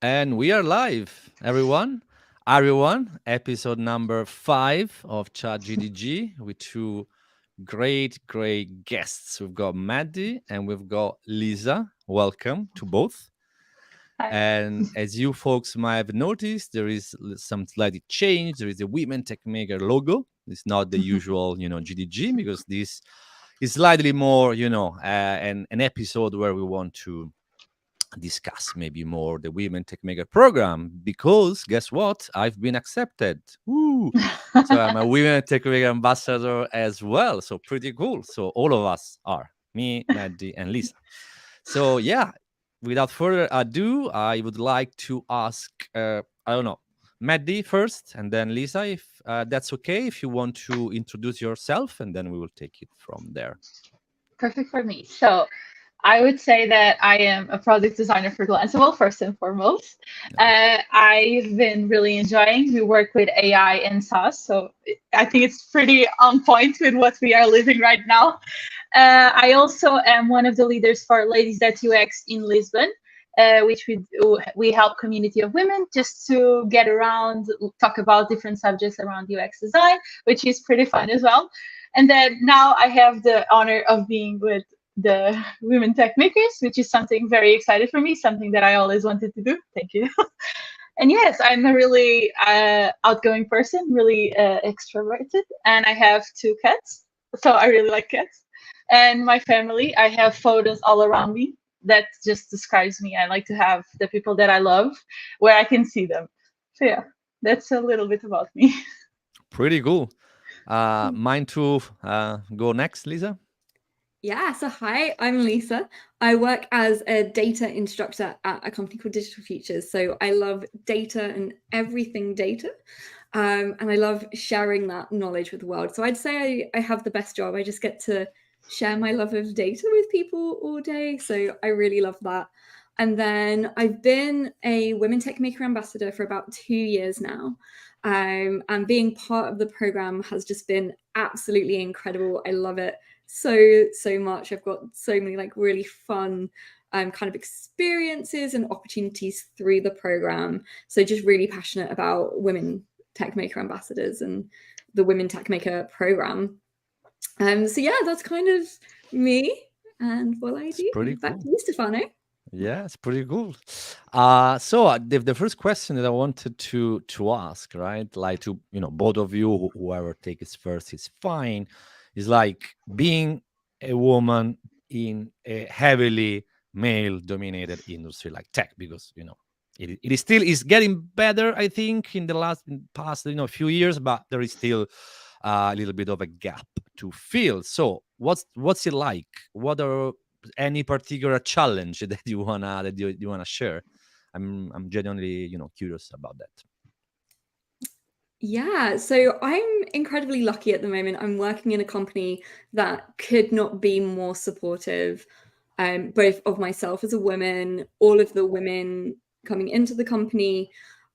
And we are live, everyone. Episode number 5 of ChatGDG with two great guests. We've got Maddie and we've got Lisa. Welcome to both. Hi. And as you folks might have noticed, there is some slight change. There is a Women Techmaker logo. It's not the usual, GDG because this is slightly more, an episode where we want to discuss maybe more the Women Techmaker program because guess what? I've been accepted. Woo! So I'm a Women Techmaker ambassador as well. So pretty cool. So all of us are me, Maddie, and Lisa. So yeah, without further ado, I would like to ask, I don't know, Maddie first, and then Lisa, if that's okay, if you want to introduce yourself, and then we will take it from there. Perfect for me. So I would say that I am a product designer for Glanceable, first and foremost. I've been really enjoying. We work with AI and SaaS, so I think it's pretty on point with what we are living right now. I also am one of the leaders for Ladies That UX in Lisbon. Which we help community of women just to get around, talk about different subjects around UX design, which is pretty fun as well. And then now I have the honor of being with the Women Tech Makers, which is something very excited for me, something that I always wanted to do. Thank you. And yes, I'm a really outgoing person, really extroverted, and I have 2 cats, so I really like cats. And my family, I have photos all around me that just describes me. I like to have the people that I love where I can see them. So yeah, that's a little bit about me. Pretty cool. Mine to go next, Lisa. Yeah, so hi, I'm Lisa. I work as a data instructor at a company called Digital Futures. So I love data and everything data. And I love sharing that knowledge with the world. So I'd say I have the best job. I just get to share my love of data with people all day. So I really love that. And then I've been a Women Techmaker Ambassador for about 2 years now. And being part of the program has just been absolutely incredible. I love it so much. I've got so many like really fun kind of experiences and opportunities through the program. So just really passionate about Women Techmaker Ambassadors and the Women Techmaker program. So yeah, that's kind of me and what I do. Pretty Back cool. to you, Stefano. Yeah, it's pretty cool. The first question that I wanted to ask, right, like to both of you, whoever takes first is fine, is like being a woman in a heavily male-dominated industry like tech, because it is still is getting better, I think, in the past few years, but there is still a little bit of a gap to fill. So what's it like? What are any particular challenge that you wanna share? I'm genuinely curious about that. Yeah, so I'm incredibly lucky at the moment. I'm working in a company that could not be more supportive, both of myself as a woman, all of the women coming into the company.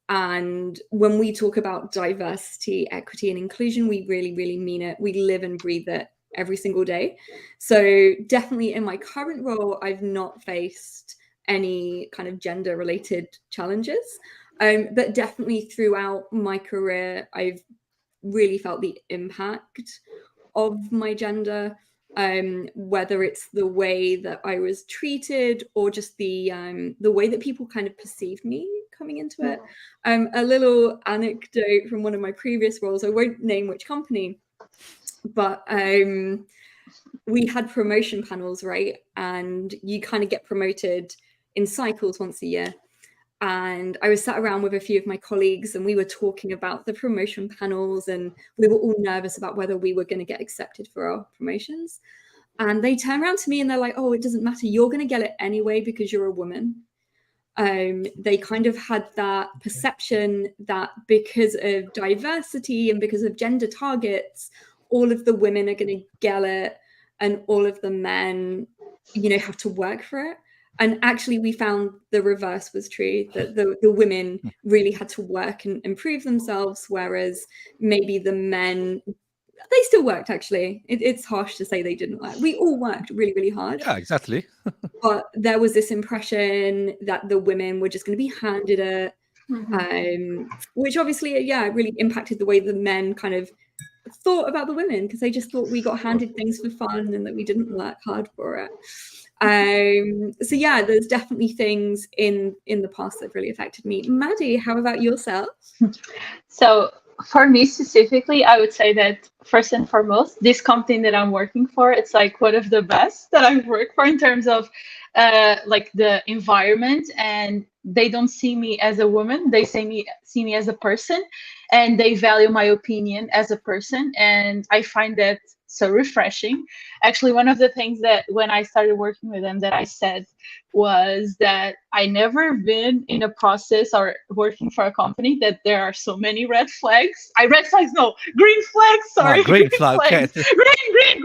And when we talk about diversity, equity, and inclusion, we really mean it. We live and breathe it every single day. So definitely in my current role, I've not faced any kind of gender-related challenges. But definitely throughout my career, I've really felt the impact of my gender, whether it's the way that I was treated or just the way that people kind of perceived me coming into it. A little anecdote from one of my previous roles, I won't name which company, but we had promotion panels, right? And you kind of get promoted in cycles once a year. And I was sat around with a few of my colleagues and we were talking about the promotion panels and we were all nervous about whether we were going to get accepted for our promotions. And they turn around to me and they're like, oh, it doesn't matter. You're going to get it anyway because you're a woman. They kind of had that perception that because of diversity and because of gender targets, all of the women are going to get it and all of the men, have to work for it. And actually, we found the reverse was true, that the women really had to work and improve themselves, whereas maybe the men they still worked, actually. It's harsh to say they didn't work. We all worked really, really hard. Yeah, exactly. But there was this impression that the women were just going to be handed it, which obviously, really impacted the way the men kind of thought about the women, because they just thought we got handed things for fun and that we didn't work hard for it. So yeah, there's definitely things in the past that really affected me. Maddie, how about yourself? So for me specifically, I would say that first and foremost, this company that I'm working for, it's like one of the best that I've worked for in terms of like the environment, and they don't see me as a woman, they see me as a person, and they value my opinion as a person, and I find that so refreshing. Actually, one of the things that when I started working with them that I said was that I never been in a process or working for a company that there are so many red flags. Green flags, sorry. Green flag, okay. Green.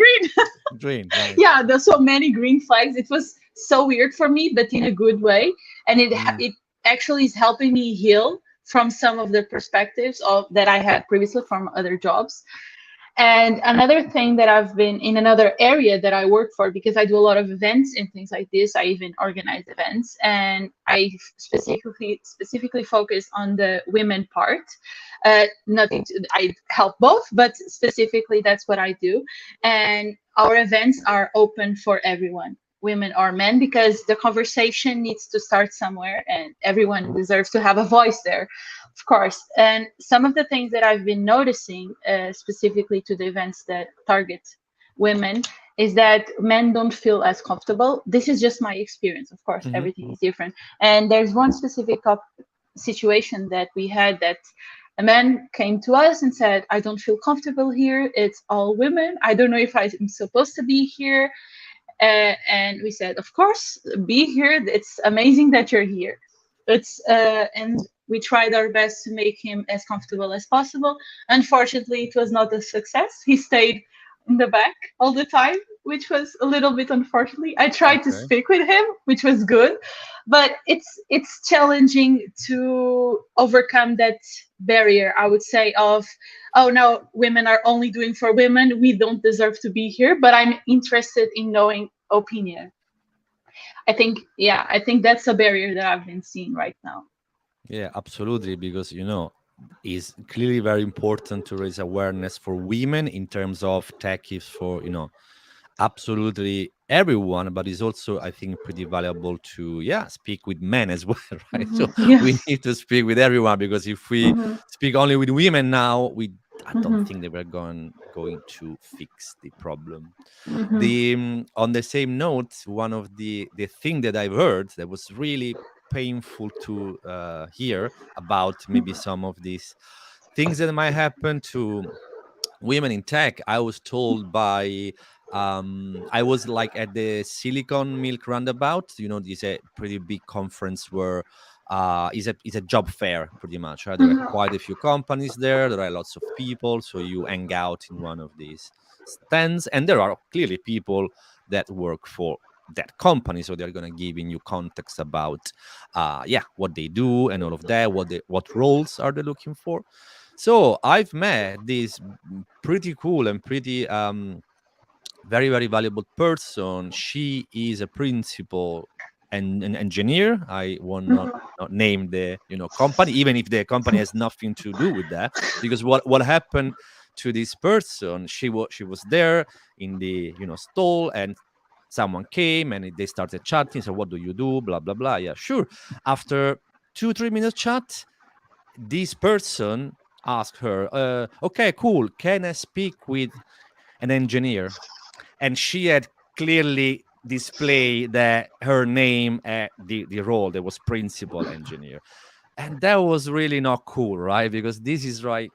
Green, right. Yeah, there's so many green flags. It was so weird for me, but in a good way. And it actually is helping me heal from some of the perspectives that I had previously from other jobs. And another thing that I've been in another area that I work for, because I do a lot of events and things like this, I even organize events, and I specifically focus on the women part. I help both, but specifically that's what I do. And our events are open for everyone, women or men, because the conversation needs to start somewhere and everyone deserves to have a voice there, of course. And some of the things that I've been noticing, specifically to the events that target women, is that men don't feel as comfortable. This is just my experience, of course. Everything is different. And there's one specific situation that we had, that a man came to us and said, I don't feel comfortable here, it's all women, I don't know if I'm supposed to be here. And we said, of course, be here, it's amazing that you're here. And we tried our best to make him as comfortable as possible. Unfortunately, it was not a success. He stayed in the back all the time, which was a little bit unfortunately. I tried to speak with him, which was good, but it's challenging to overcome that barrier, I would say, of, oh no, women are only doing for women, we don't deserve to be here, but I'm interested in knowing opinion. I think that's a barrier that I've been seeing right now. Yeah, absolutely, because it's clearly very important to raise awareness for women in terms of tech is for absolutely everyone, but it's also, I think, pretty valuable to speak with men as well, right? So we need to speak with everyone, because if we speak only with women now, I don't think that we're going to fix the problem. On the same note, one of the thing that I've heard that was really painful to hear about maybe some of these things that might happen to women in tech. I was told by I was like at the Silicon Milk Roundabout. This a pretty big conference where is a job fair pretty much, right? There are quite a few companies there are lots of people, so you hang out in one of these stands, and there are clearly people that work for that company, so they're going to give you context about what they do and all of that, what roles are they looking for. So I've met this pretty cool and pretty very, very valuable person. She is a principal and an engineer. I will not name the company, even if the company has nothing to do with that, because what happened to this person, she was there in the stall, and someone came and they started chatting. So what do you do? Blah blah blah. Yeah, sure. After 2-3 minutes chat, this person asked her, okay, cool, can I speak with an engineer? And she had clearly displayed that her name at the role that was principal engineer. And that was really not cool, right? Because this is right,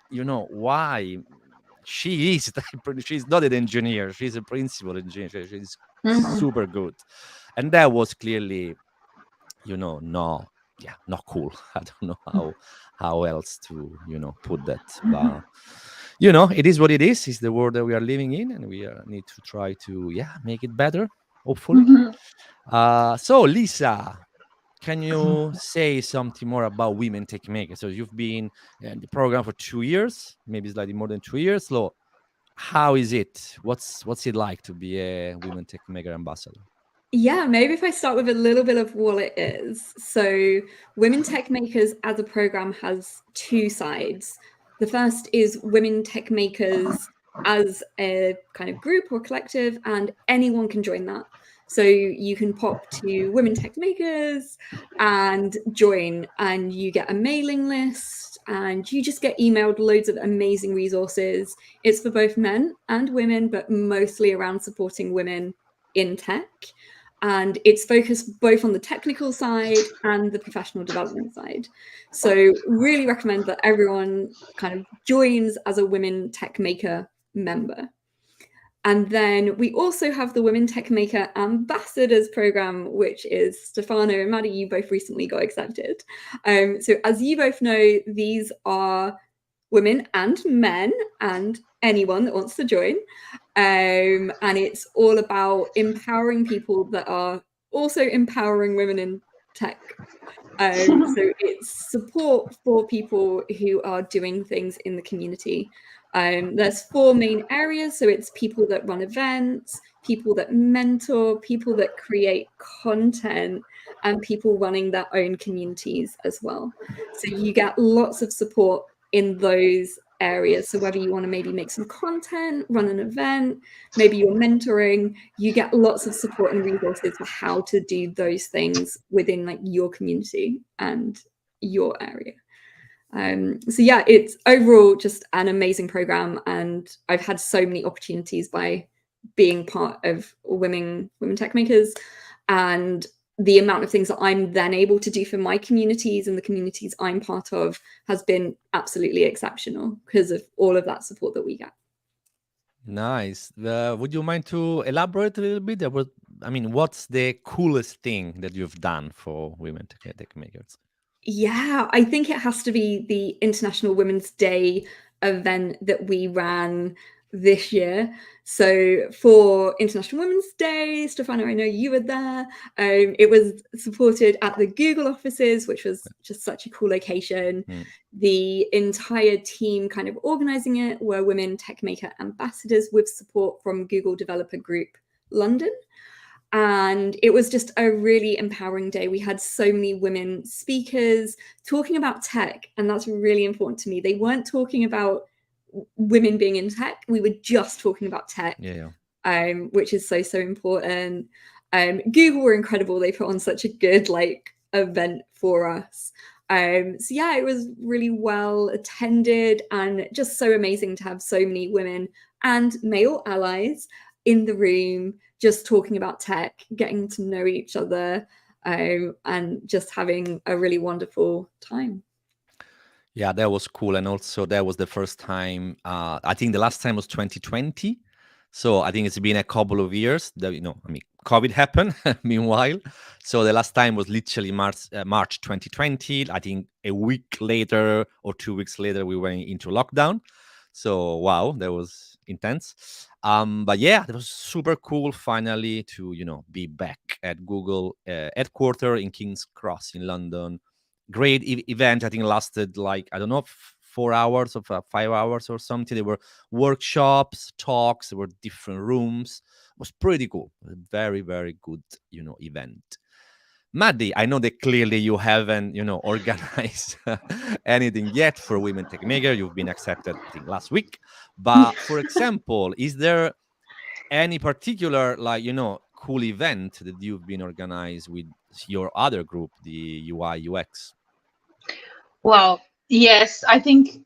why she is she's not an engineer, she's a principal engineer, she's super good. And that was clearly not cool. I don't know how else to put that, but it is what it is. It's the world that we are living in, and we need to try to make it better, hopefully. So Lisa, can you say something more about Women Techmakers? So you've been in the program for 2 years, maybe slightly more than 2 years. So how is it? What's it like to be a Women Techmaker ambassador? Yeah, maybe if I start with a little bit of what it is. So, Women Techmakers as a program has two sides. The first is Women Techmakers as a kind of group or collective, and anyone can join that. So, you can pop to Women Techmakers and join, and you get a mailing list, and you just get emailed loads of amazing resources. It's for both men and women, but mostly around supporting women in tech. And it's focused both on the technical side and the professional development side. So really recommend that everyone kind of joins as a Women Techmaker member. And then we also have the Women Techmaker Ambassadors program, which is Stefano and Maddie, you both recently got accepted. So as you both know, these are women and men and anyone that wants to join. And it's all about empowering people that are also empowering women in tech. So it's support for people who are doing things in the community. There's 4 main areas. So it's people that run events, people that mentor, people that create content, and people running their own communities as well. So you get lots of support in those areas. So whether you want to maybe make some content, run an event, maybe you're mentoring, you get lots of support and resources for how to do those things within like your community and your area. So yeah, it's overall just an amazing program, and I've had so many opportunities by being part of Women Techmakers, and the amount of things that I'm then able to do for my communities and the communities I'm part of has been absolutely exceptional because of all of that support that we get. Nice. Would you mind to elaborate a little bit? What's the coolest thing that you've done for Women Techmakers? Yeah, I think it has to be the International Women's Day event that we ran this year. So for International Women's Day, Stefano, I know you were there. It was supported at the Google offices, which was just such a cool location. The entire team kind of organizing it were Women Techmaker Ambassadors with support from Google Developer Group London. And it was just a really empowering day. We had so many women speakers talking about tech, and that's really important to me. They weren't talking about women being in tech. We were just talking about tech, which is so, so important. Google were incredible. They put on such a good event for us. So yeah, it was really well attended and just so amazing to have so many women and male allies in the room, just talking about tech, getting to know each other, and just having a really wonderful time. Yeah, that was cool. And also that was the first time, I think the last time was 2020. So I think it's been a couple of years that, COVID happened meanwhile. So the last time was literally March 2020. I think a week later or 2 weeks later, we went into lockdown. So, wow, that was intense. But yeah, it was super cool finally to, be back at Google headquarters in King's Cross in London. Great event. I think lasted 4 hours or 5 hours or something. There were workshops, talks, there were different rooms. It was pretty cool. Very, very good, event. Maddie, I know that clearly you haven't, organized anything yet for Women Techmaker. You've been accepted, I think, last week. But for example, is there any particular, cool event that you've been organized with your other group, the UI UX? Well, yes, I think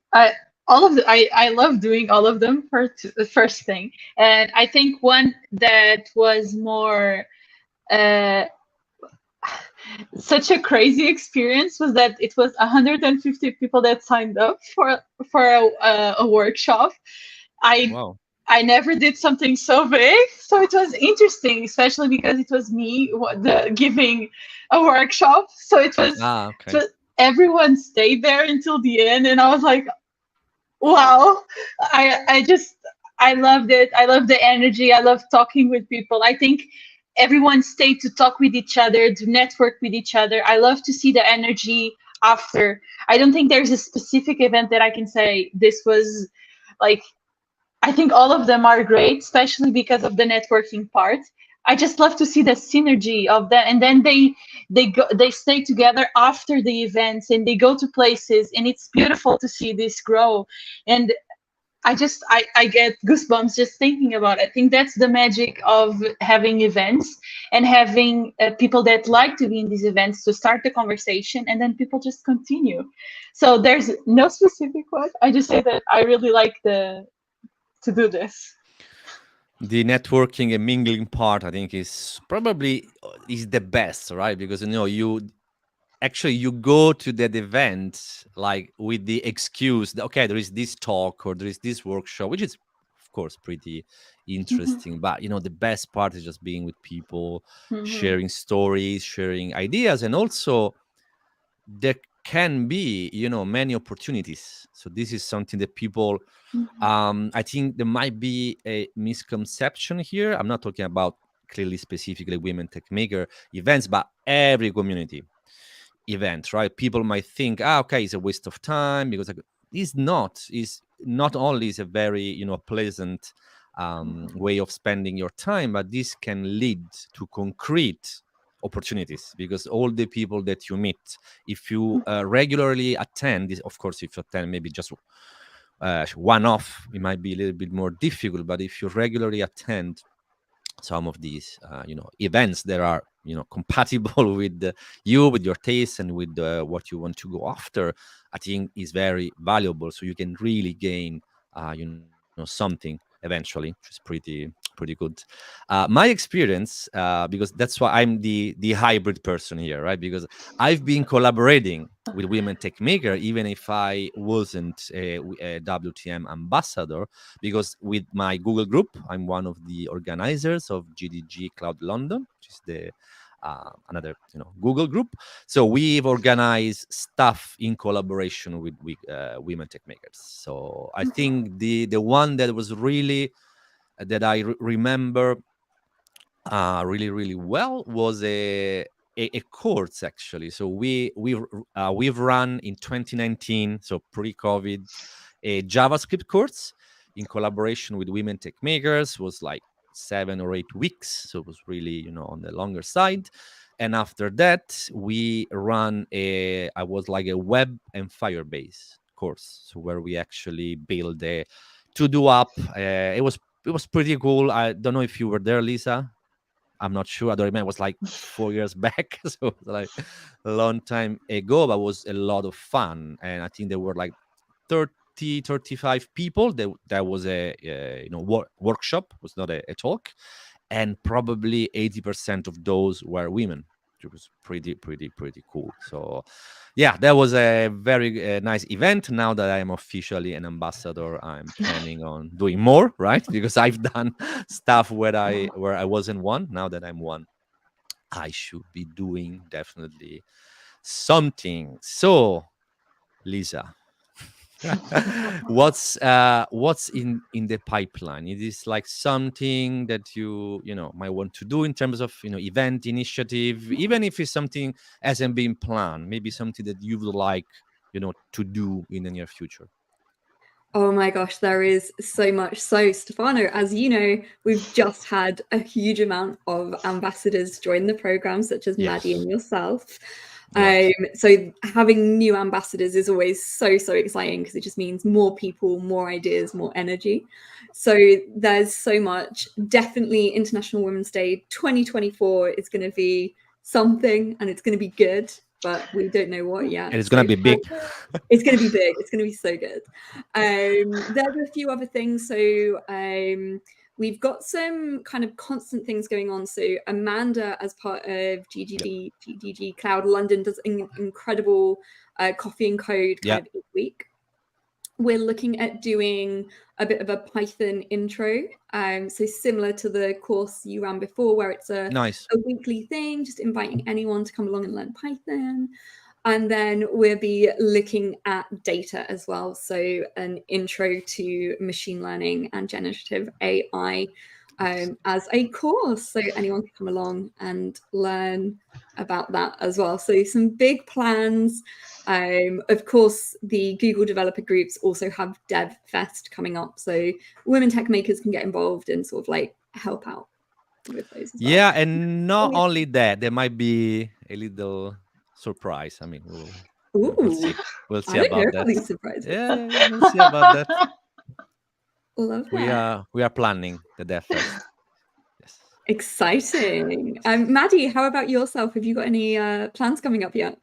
all of I love doing all of them for the first thing. And I think one that was more such a crazy experience was that it was 150 people that signed up for a workshop. Wow. I never did something so big, so it was interesting, especially because it was me giving a workshop. So it was, Okay. everyone stayed there until the end, and I was like, wow, I loved it. I love the energy. I love talking with people. I think everyone stayed to talk with each other, to network with each other. I love to see the energy after. I don't think there's a specific event that I can say this was like I think all of them are great, especially because of the networking part. I just love to see the synergy of that, and then they stay together after the events, and they go to places, and it's beautiful to see this grow. And I get goosebumps just thinking about it. I think that's the magic of having events and having people that like to be in these events to start the conversation, and then people just continue. So there's no specific one. I just say that I really like to do this. The networking and mingling part, I think, is probably is the best, right? Because you actually you go to that event like with the excuse that okay, there is this talk or there is this workshop, which is of course pretty interesting, but the best part is just being with people, Mhm. sharing stories, sharing ideas, and also there can be many opportunities. So this is something that people I think there might be a misconception here. I'm not talking about clearly specifically women tech maker events, but every community event, right? People might think, okay, it's a waste of time because it's not. It's not only is a very pleasant way of spending your time, but this can lead to concrete opportunities because all the people that you meet, if you regularly attend this, of course, if you attend maybe just one off, it might be a little bit more difficult. But if you regularly attend some of these events that are compatible with you, with your taste, and with what you want to go after, I think is very valuable. So you can really gain something eventually, which is pretty good. My experience, because that's why I'm the hybrid person here, right? Because I've been collaborating with Women Techmaker, even if I wasn't a WTM ambassador, because with my Google group, I'm one of the organizers of GDG Cloud London, which is the another Google group. So we've organized stuff in collaboration with Women Techmakers. So I think the one that was really that I remember really well was a course actually. So we've run in 2019, so pre-COVID, a JavaScript course in collaboration with Women Tech Makers. Was like 7 or 8 weeks, so it was really on the longer side. And after that, we ran I was like a web and Firebase course, so where we actually build a to-do app. It was pretty cool. I don't know if you were there, Lisa. I'm not sure. I don't remember. It was like 4 years back, so it was like a long time ago. But it was a lot of fun, and I think there were like 35 people. That was a workshop. It was not a talk, and probably 80% of those were women. It was pretty cool. So yeah, that was a very nice event. Now that I am officially an ambassador, I'm planning on doing more, right? Because I've done stuff where I wasn't one. Now that I'm one, I should be doing definitely something. So, Lisa, what's in the pipeline? It is like something that you might want to do in terms of event initiative, even if it's something hasn't been planned, maybe something that you would like to do in the near future. Oh my gosh, there is so much. So, Stefano, as you know, we've just had a huge amount of ambassadors join the program, such as Maddie Yes. and yourself. Yes. So having new ambassadors is always so exciting because it just means more people, more ideas, more energy. So there's so much. Definitely International Women's Day 2024 is going to be something, and it's going to be good, but we don't know what yet. And it's gonna be big. It's going to be big. It's going to be so good. There are a few other things. So we've got some kind of constant things going on. So Amanda, as part of GDG Cloud London, does an incredible coffee and code kind of each week. We're looking at doing a bit of a Python intro. So similar to the course you ran before, where it's a weekly thing, just inviting anyone to come along and learn Python. And then we'll be looking at data as well. So an intro to machine learning and generative AI. as a course, so anyone can come along and learn about that as well. So some big plans. Of course, the Google developer groups also have Dev Fest coming up, so women tech makers can get involved and sort of like help out with those as well. Yeah, and not only that, there might be a little surprise. I mean, we'll see. We'll see I don't know about about that. these surprises. Yeah, we'll see about that. Love that. We are planning the Dev Fest. Yes. Exciting. Maddie, how about yourself? Have you got any plans coming up yet?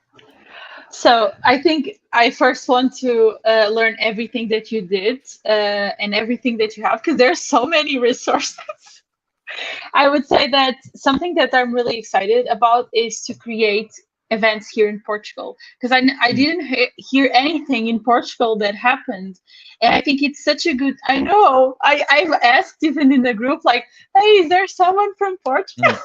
So I think I first want to learn everything that you did and everything that you have, because there's so many resources. I would say that something that I'm really excited about is to create events here in Portugal, because I didn't hear anything in Portugal that happened. And I think it's such a good, I know, I've asked even in the group, like, hey, is there someone from Portugal?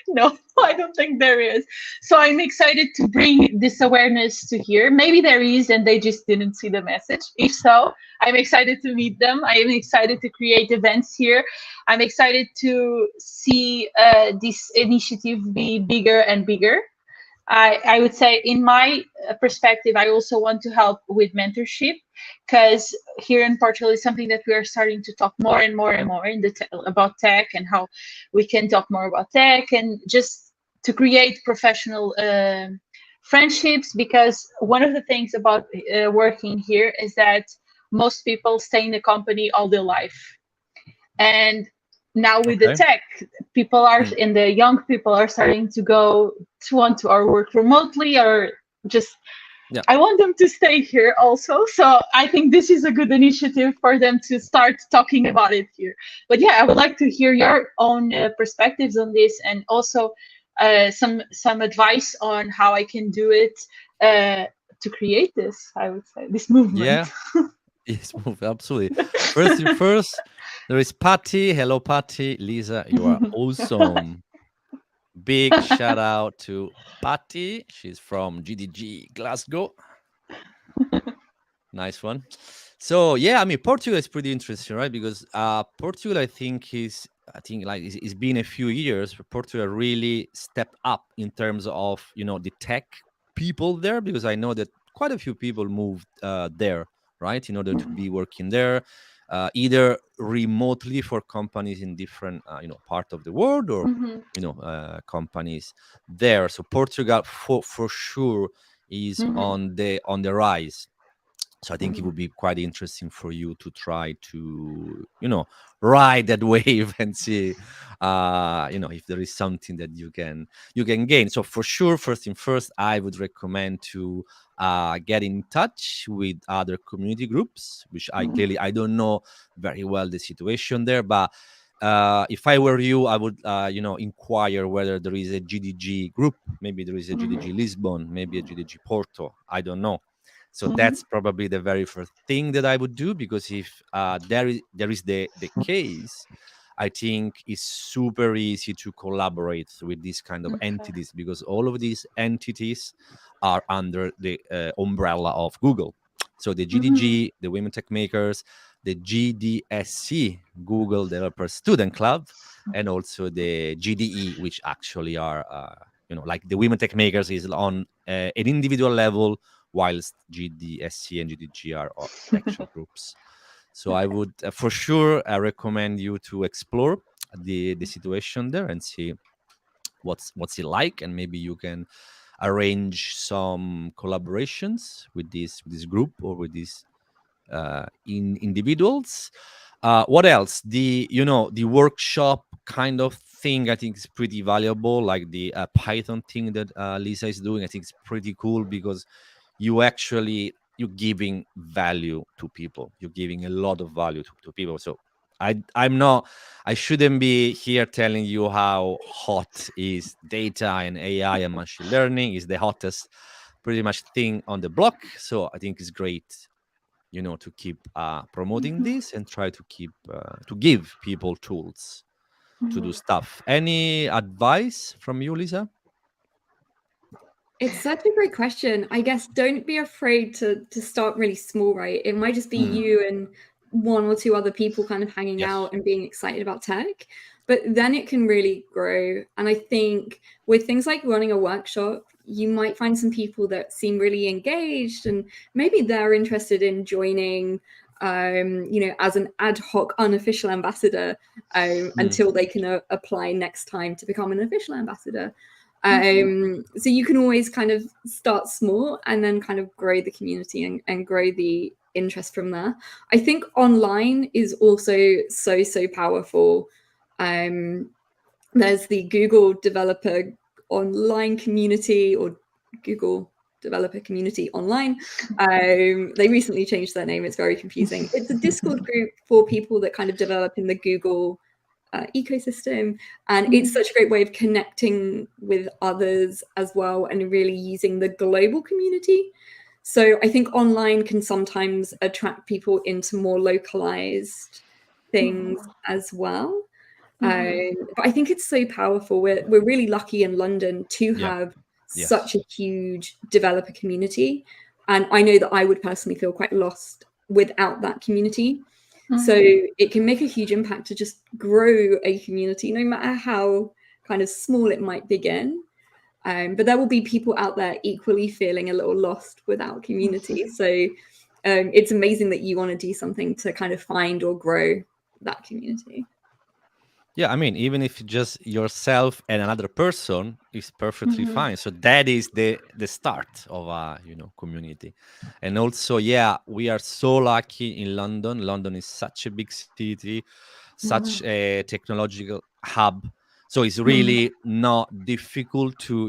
No, I don't think there is. So I'm excited to bring this awareness to here. Maybe there is, and they just didn't see the message. If so, I'm excited to meet them. I am excited to create events here. I'm excited to see this initiative be bigger and bigger. I would say, in my perspective, I also want to help with mentorship, because here in Portugal is something that we are starting to talk more and more and more about tech, and how we can talk more about tech, and just to create professional friendships. Because one of the things about working here is that most people stay in the company all their life. And now with the tech, people are, and the young people are starting to want to work remotely, or just, I want them to stay here also. So I think this is a good initiative for them to start talking about it here. But yeah, I would like to hear your own perspectives on this, and also some advice on how I can do it to create this, I would say, this movement. Yeah, yes, absolutely. First, there is Patty. Hello, Patty. Lisa, you are awesome. Big shout out to Patty. She's from GDG Glasgow. Nice one. So yeah, I mean, Portugal is pretty interesting, right? Because Portugal, I think like it's been a few years. Portugal really stepped up in terms of the tech people there, because I know that quite a few people moved there, right, in order to be working there, either remotely for companies in different part of the world, or companies there. So Portugal for sure is on the rise. So I think it would be quite interesting for you to try to, ride that wave and see, if there is something that you can gain. So for sure, first thing first, I would recommend to get in touch with other community groups, which I don't know very well the situation there, but if I were you, I would, inquire whether there is a GDG group. Maybe there is a GDG Lisbon, maybe a GDG Porto. I don't know. So that's probably the very first thing that I would do, because if there is the case, I think it's super easy to collaborate with these kind of entities, because all of these entities are under the umbrella of Google. So the GDG, the Women Techmakers, the GDSC, Google Developer Student Club, and also the GDE, which actually are, like the Women Techmakers is on an individual level, whilst GDSC and GDG are actual groups. So I would for sure recommend you to explore the situation there and see what's it like, and maybe you can arrange some collaborations with this group or with these individuals. What else? The workshop kind of thing, I think is pretty valuable. Like the Python thing that Lisa is doing, I think it's pretty cool, because you're giving value to people. You're giving a lot of value to people. So I shouldn't be here telling you how hot is data and AI and machine learning. Is the hottest pretty much thing on the block. So I think it's great, to keep promoting this and try to keep to give people tools to do stuff. Any advice from you, Lisa? It's such a great question. I guess don't be afraid to start really small, right? It might just be you and one or two other people kind of hanging out and being excited about tech. But then it can really grow. And I think with things like running a workshop, you might find some people that seem really engaged, and maybe they're interested in joining, as an ad hoc unofficial ambassador until they can apply next time to become an official ambassador. So you can always kind of start small and then kind of grow the community and grow the interest from there. I think online is also so powerful. There's the Google Developer Online Community, or Google Developer Community Online. They recently changed their name. It's very confusing. It's a Discord group for people that kind of develop in the Google ecosystem, and it's such a great way of connecting with others as well, and really using the global community. So I think online can sometimes attract people into more localized things as well. But I think it's so powerful. We're really lucky in London to have such a huge developer community, and I know that I would personally feel quite lost without that community. So it can make a huge impact to just grow a community, no matter how kind of small it might begin. But there will be people out there equally feeling a little lost without community. So it's amazing that you want to do something to kind of find or grow that community. Yeah, I mean, even if just yourself and another person is perfectly fine. So that is the start of a community. And also, yeah, we are so lucky in London. London is such a big city, such a technological hub. So it's really not difficult to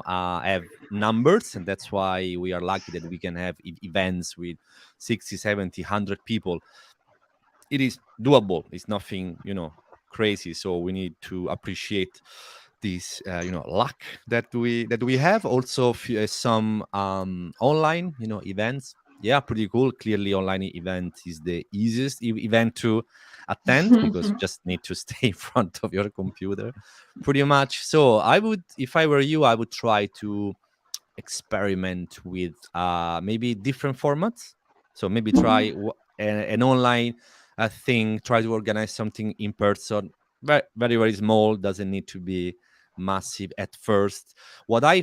have numbers, and that's why we are lucky that we can have events with 60, 70, 100 people. It is doable. It's nothing crazy, so we need to appreciate this luck that we have. Also some online events, pretty cool. Clearly online event is the easiest event to attend because you just need to stay in front of your computer pretty much. So I would, if I were you, I would try to experiment with maybe different formats. So maybe try an online thing, try to organize something in person, very, very, very small, doesn't need to be massive at first. What I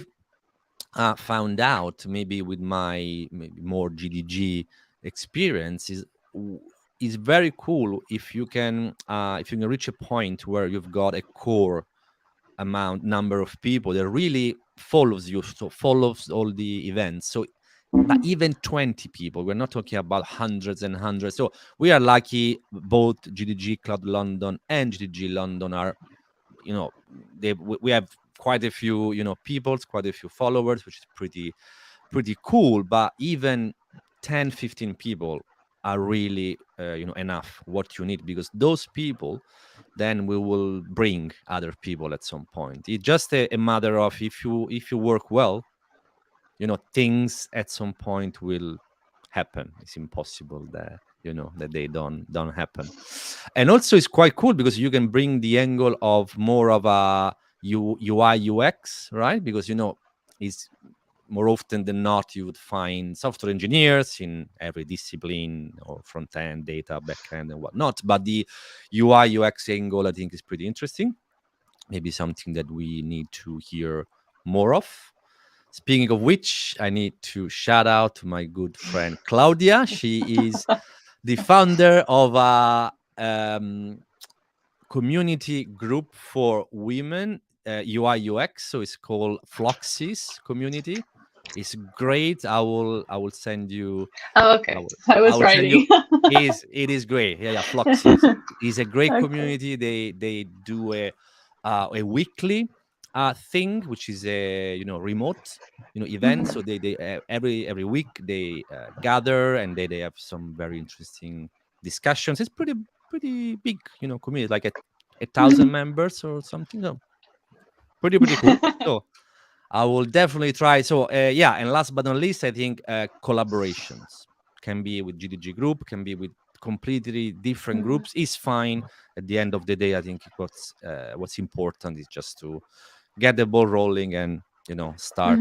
found out, maybe with my maybe more GDG experience, is very cool if you can reach a point where you've got a core number of people that really follows you, so follows all the events. So but even 20 people, we're not talking about hundreds and hundreds. So we are lucky, both GDG Cloud London and GDG London are, we have quite a few, people, quite a few followers, which is pretty cool. But even 10, 15 people are really, enough what you need, because those people, then we will bring other people at some point. It's just a matter of if you work well, things at some point will happen. It's impossible that that they don't happen. And also it's quite cool because you can bring the angle of more of a UI UX, right? Because it's more often than not you would find software engineers in every discipline, or front end, data, back end, and whatnot. But the UI UX angle, I think, is pretty interesting. Maybe something that we need to hear more of. Speaking of which, I need to shout out to my good friend Claudia. She is the founder of a community group for women, UI UX. So it's called Floxys Community. It's great. I will send you. Oh, okay. I was writing. It is great. Yeah, Floxys is a great community. They do a weekly thing, which is a remote event. So they every week they gather, and they have some very interesting discussions. It's pretty big community, like 1,000 members or something. So pretty cool. So I will definitely try. So and last but not least, I think collaborations can be with GDG group, can be with completely different groups, is fine. At the end of the day, I think what's important is just to get the ball rolling and start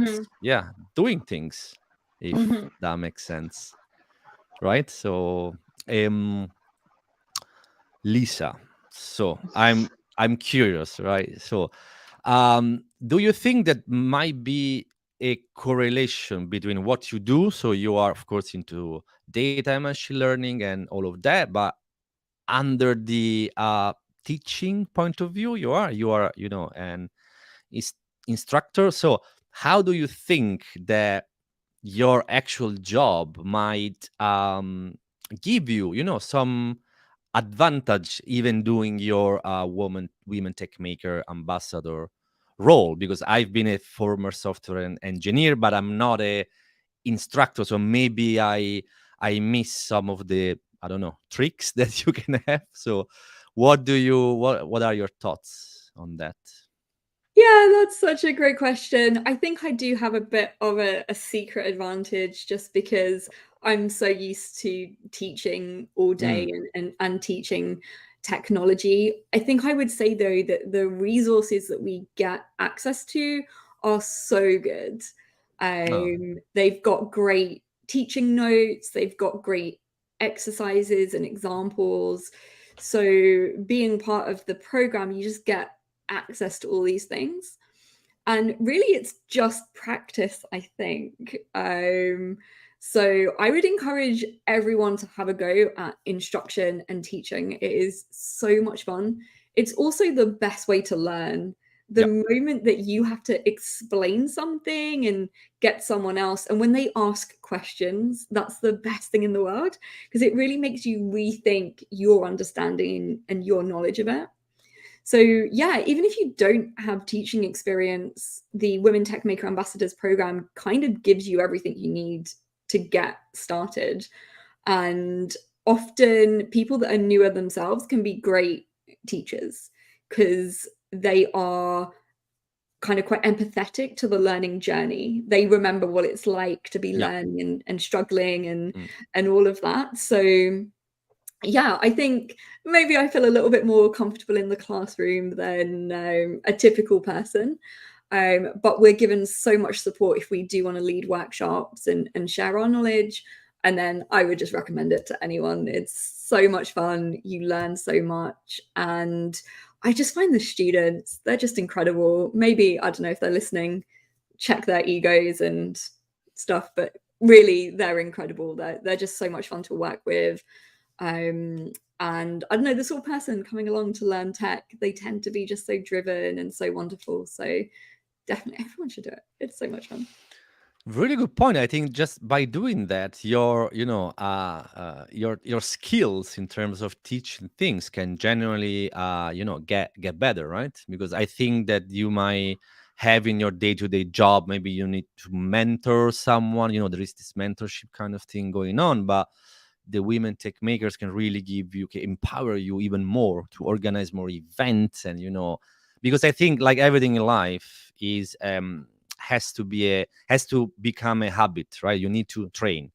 doing things, if that makes sense, right? So Lisa. So I'm curious, right? So do you think that might be a correlation between what you do? So you are, of course, into data and machine learning and all of that, but under the teaching point of view, you are, an is- instructor. So how do you think that your actual job might give you, some advantage even doing your women tech maker ambassador role? Because I've been a former software engineer, but I'm not a instructor, so maybe I miss some of the, I don't know, tricks that you can have. So what are your thoughts on that? Yeah, that's such a great question. I think I do have a bit of a secret advantage just because I'm so used to teaching all day Mm, and teaching technology. I think I would say, though, that the resources that we get access to are so good. oh, They've got great teaching notes, they've got great exercises and examples. So being part of the program, you just get access to all these things. And really, it's just practice, I think. So I would encourage everyone to have a go at instruction and teaching. It is so much fun. It's also the best way to learn. The yeah, moment that you have to explain something and get someone else, and when they ask questions, that's the best thing in the world because it really makes you rethink your understanding and your knowledge of it. So yeah, even if you don't have teaching experience, the Women Techmaker Ambassadors program kind of gives you everything you need to get started. And often people that are newer themselves can be great teachers because they are kind of quite empathetic to the learning journey. They remember what it's like to be yeah. learning and struggling Mm. and all of that. So yeah, I think maybe I feel a little bit more comfortable in the classroom than a typical person. But we're given so much support if we do want to lead workshops and share our knowledge. And then I would just recommend it to anyone. It's so much fun. You learn so much. And I just find the students, they're just incredible. Maybe, I don't know if they're listening, check their egos and stuff, but really they're incredible. They're just so much fun to work with. And I don't know, the sort of person coming along to learn tech, they tend to be just so driven and so wonderful. So definitely everyone should do it. It's so much fun. Really good point. I think just by doing that, your skills in terms of teaching things can generally, get better, right? Because I think that you might have in your day-to-day job, maybe you need to mentor someone. There is this mentorship kind of thing going on, but the women tech makers can really can empower you even more to organize more events, and because I think, like everything in life is has to become a habit, right? You need to train.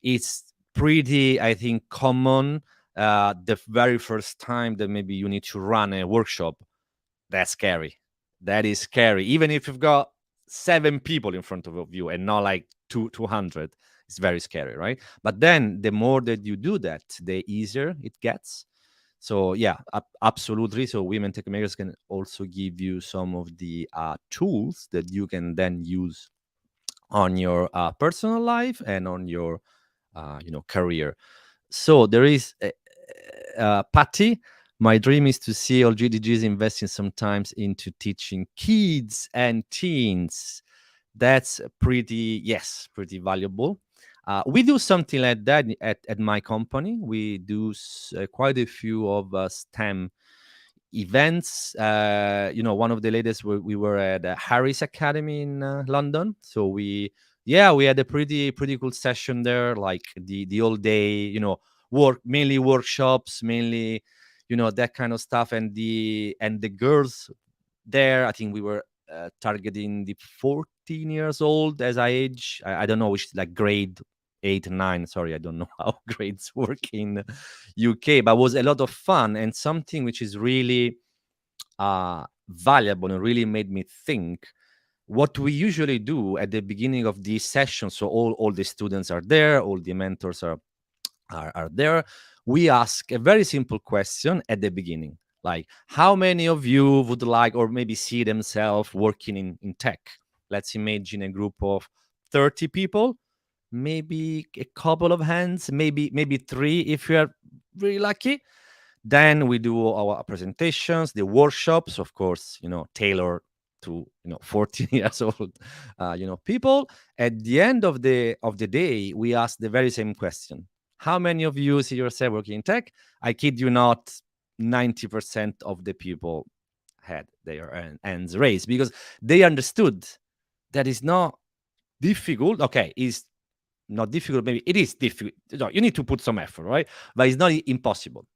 It's pretty, I think, common the very first time that maybe you need to run a workshop. That's scary. That is scary. Even if you've got 7 people in front of you and not like 200, it's very scary, right? But then the more that you do that, the easier it gets. So yeah, absolutely. So women tech makers can also give you some of the tools that you can then use on your personal life and on your career. So there is Patty. My dream is to see all GDGs investing sometimes into teaching kids and teens. That's pretty valuable. We do something like that at my company. We do quite a few of STEM events. One of the latest, we were at Harris Academy in London. So we had a pretty cool session there, like the all day, mainly workshops, mainly, that kind of stuff. And the girls there, I think we were targeting the 14 years old as I age. I don't know which, like, grade 8 and 9. Sorry, I don't know how grades work in UK, but it was a lot of fun and something which is really valuable and really made me think. What we usually do at the beginning of these sessions, so all the students are there, all the mentors are are there, we ask a very simple question at the beginning, like how many of you would like or maybe see themselves working in tech? Let's imagine a group of 30 people, maybe a couple of hands, maybe three if we are really lucky. Then we do our presentations, the workshops, of course, tailored to 14 years old people. At the end of the day, we ask the very same question: how many of you see yourself working in tech? I kid you not, 90% of the people had their hands raised, because they understood that is not difficult. Okay, is not difficult, maybe it is difficult. You need to put some effort, right? But it's not impossible.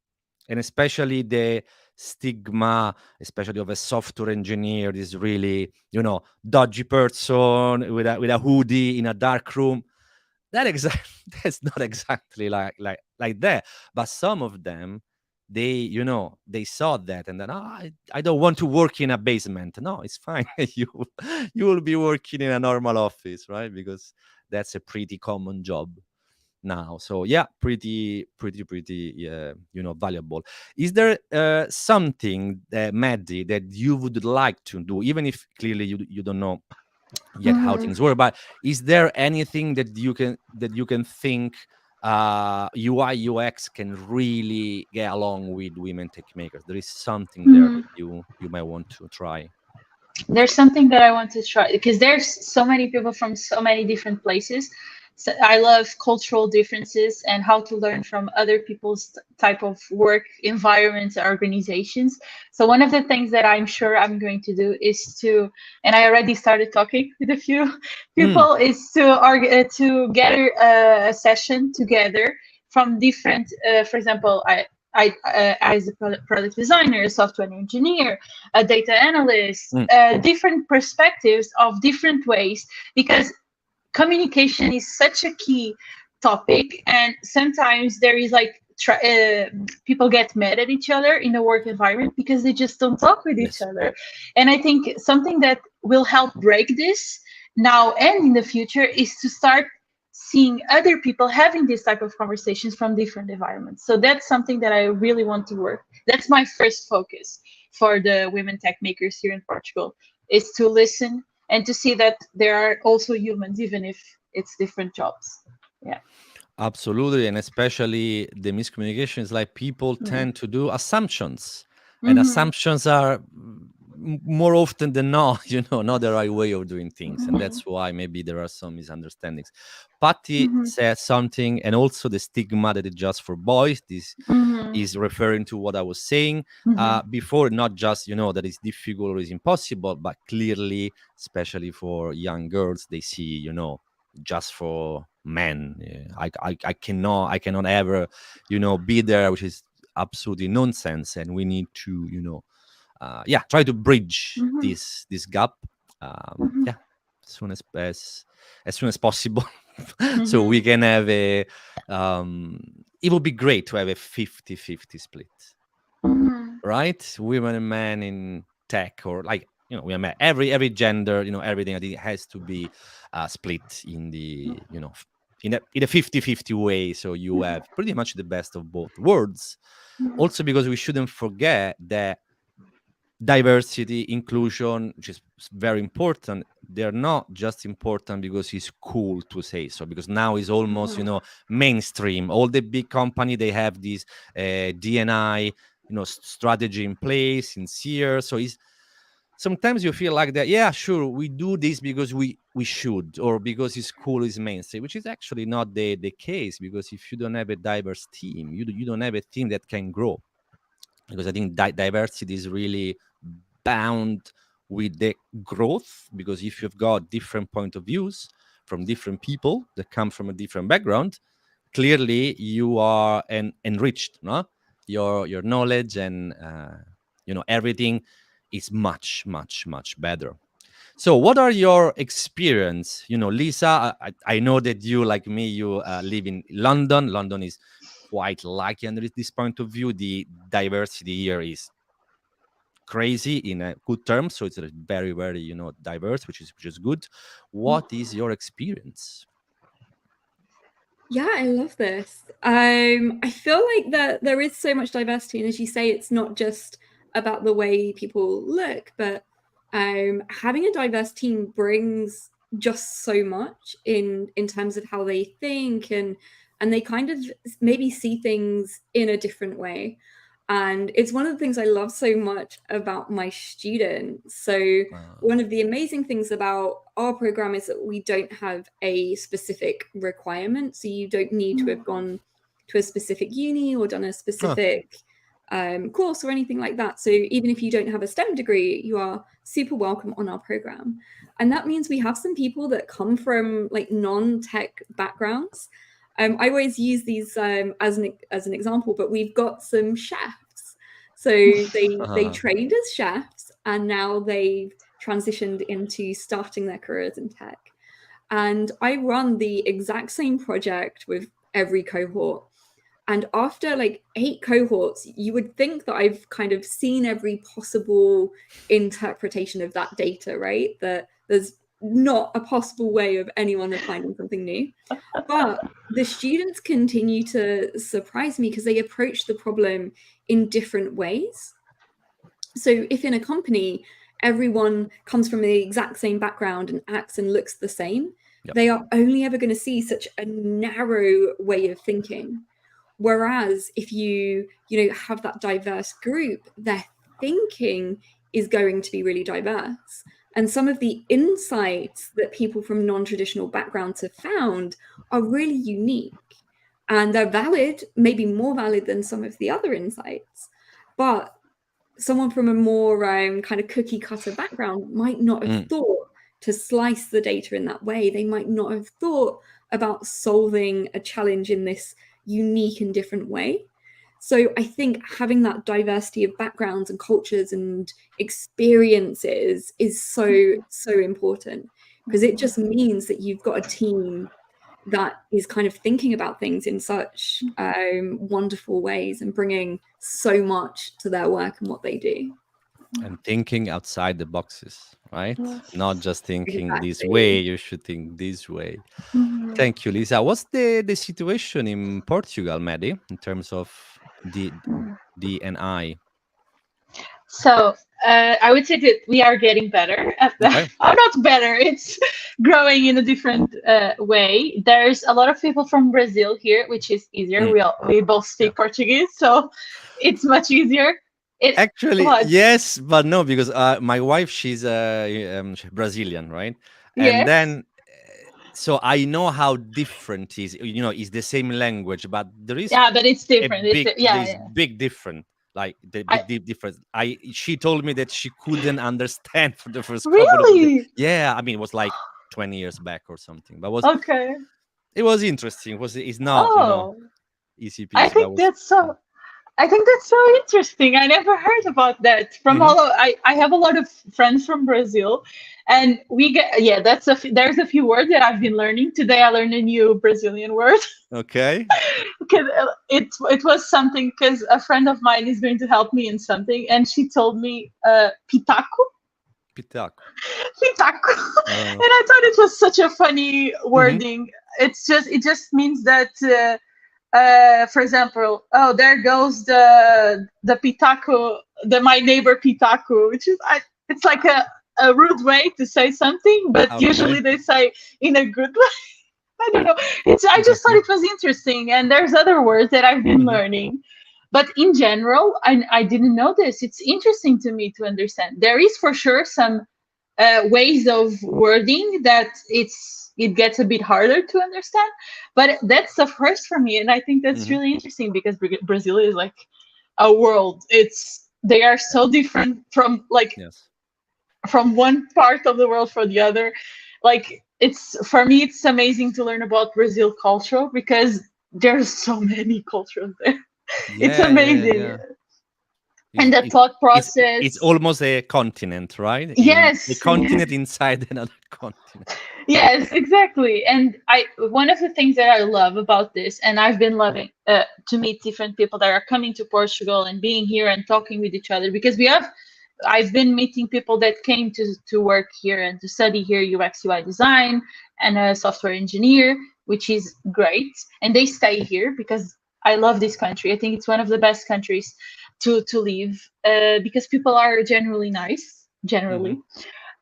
And especially the stigma, especially of a software engineer, this really, dodgy person with a hoodie in a dark room. That's not exactly like that. But some of them, they saw that and then, I don't want to work in a basement. No, it's fine. You will be working in a normal office, right? Because that's a pretty common job now. So yeah, pretty valuable. Is there something, Maddie, that you would like to do, even if clearly you don't know yet how things work, but is there anything that you can think UI UX can really get along with women tech makers? There is something there that you might want to try. There's something that I want to try, because there's so many people from so many different places. So I love cultural differences and how to learn from other people's type of work environments, organizations. So one of the things that I'm sure I'm going to do is to, and I already started talking with a few people, is to gather a session together from different, for example, as a product designer, a software engineer, a data analyst, different perspectives of different ways, because communication is such a key topic, and sometimes there is like people get mad at each other in the work environment because they just don't talk with each other. And I think something that will help break this now and in the future is to start seeing other people having this type of conversations from different environments. So that's something that I really want to work. That's my first focus for the women tech makers here in Portugal, is to listen and to see that there are also humans, even if it's different jobs. Yeah. Absolutely. And especially the miscommunication is like people tend to do assumptions, and assumptions are more often than not, not the right way of doing things. And that's why maybe there are some misunderstandings. Patty said something, and also the stigma that it's just for boys. This is referring to what I was saying before, not just, that it's difficult or it's impossible, but clearly, especially for young girls, they see, just for men. I cannot ever, be there, which is absolutely nonsense. And we need to, try to bridge this gap. Yeah, as soon as possible. So we can have a it would be great to have a 50-50 split, right? Women and men in tech, or like, we are every gender, everything. I think it has to be split in the in a 50-50 way, so you have pretty much the best of both worlds. Also, because we shouldn't forget that diversity, inclusion, which is very important, they're not just important because it's cool to say so, because now it's almost mainstream. All the big company, they have this D&I strategy in place, sincere. So it's sometimes you feel like that, yeah, sure, we do this because we should, or because it's cool, it's mainstream, which is actually not the case. Because if you don't have a diverse team, you don't have a team that can grow. Because I think diversity is really bound with the growth, because if you've got different point of views from different people that come from a different background, clearly you are enriched, no? Your knowledge and everything is much better. So what are your experience? Lisa, I know that you, like me, you live in London. London is quite lucky under this point of view. The diversity here is crazy in a good term. So it's very, very, diverse, which is good. What is your experience? Yeah, I love this. I feel like that there is so much diversity, and as you say, it's not just about the way people look, but having a diverse team brings just so much in terms of how they think, and they kind of maybe see things in a different way. And it's one of the things I love so much about my students. So one of the amazing things about our program is that we don't have a specific requirement. So you don't need to have gone to a specific uni or done a specific course or anything like that. So even if you don't have a STEM degree, you are super welcome on our program. And that means we have some people that come from like non-tech backgrounds. I always use these as an example, but we've got some chefs. So they trained as chefs, and now they've transitioned into starting their careers in tech. And I run the exact same project with every cohort. And after like 8 cohorts, you would think that I've kind of seen every possible interpretation of that data, right? That there's not a possible way of anyone finding something new. But the students continue to surprise me because they approach the problem in different ways. So if in a company, everyone comes from the exact same background and acts and looks the same, they are only ever going to see such a narrow way of thinking. Whereas if you have that diverse group, their thinking is going to be really diverse. And some of the insights that people from non-traditional backgrounds have found are really unique. And they're valid, maybe more valid than some of the other insights. But someone from a more kind of cookie cutter background might not have thought to slice the data in that way. They might not have thought about solving a challenge in this unique and different way. So I think having that diversity of backgrounds and cultures and experiences is so important, because it just means that you've got a team that is kind of thinking about things in such wonderful ways and bringing so much to their work and what they do. And thinking outside the boxes, right? Not just thinking this Exactly. way, you should think this way. Thank you, Lisa. What's the situation in Portugal, Maddie, in terms of the D&I? So I would say that we are getting better at that. Okay. Oh, not better. It's growing in a different way. There's a lot of people from Brazil here, which is easier. We both speak Portuguese, so it's much easier. Actually, yes, but no, because my wife, she's Brazilian, right? And Yes. then, so I know how different is. It's the same language, but there is but it's different. Big difference. Like the big difference. She told me that she couldn't understand for the first couple of days. Yeah, I mean, it was like 20 years back or something, but it was interesting. It's not easy piece. I think that's so interesting. I never heard about that. I have a lot of friends from Brazil, and we get there's a few words that I've been learning today. I learned a new Brazilian word. Okay. Because it was something, because a friend of mine is going to help me in something, and she told me pitaco. Pitaco. And I thought it was such a funny wording. It just means that. For example, there goes the pitaco, my neighbor pitaco, which is it's like a rude way to say something, but usually they say in a good way. I don't know. I just thought it was interesting, and there's other words that I've been learning, but in general, I didn't know this. It's interesting to me to understand. There is for sure some ways of wording that it gets a bit harder to understand, but that's the first for me, and I think that's really interesting, because Brazil is like a world. They are so different from from one part of the world for the other. Like, for me, it's amazing to learn about Brazil culture, because there's so many cultures there. It's amazing. And the thought process. It's almost a continent, right? Yes. A continent inside another continent. Yes, exactly. And one of the things that I love about this, and I've been loving to meet different people that are coming to Portugal and being here and talking with each other, because I've been meeting people that came to work here and to study here UX UI design, and a software engineer. which is great, and they stay here because I love this country. I think it's one of the best countries to live, because people are generally nice, generally.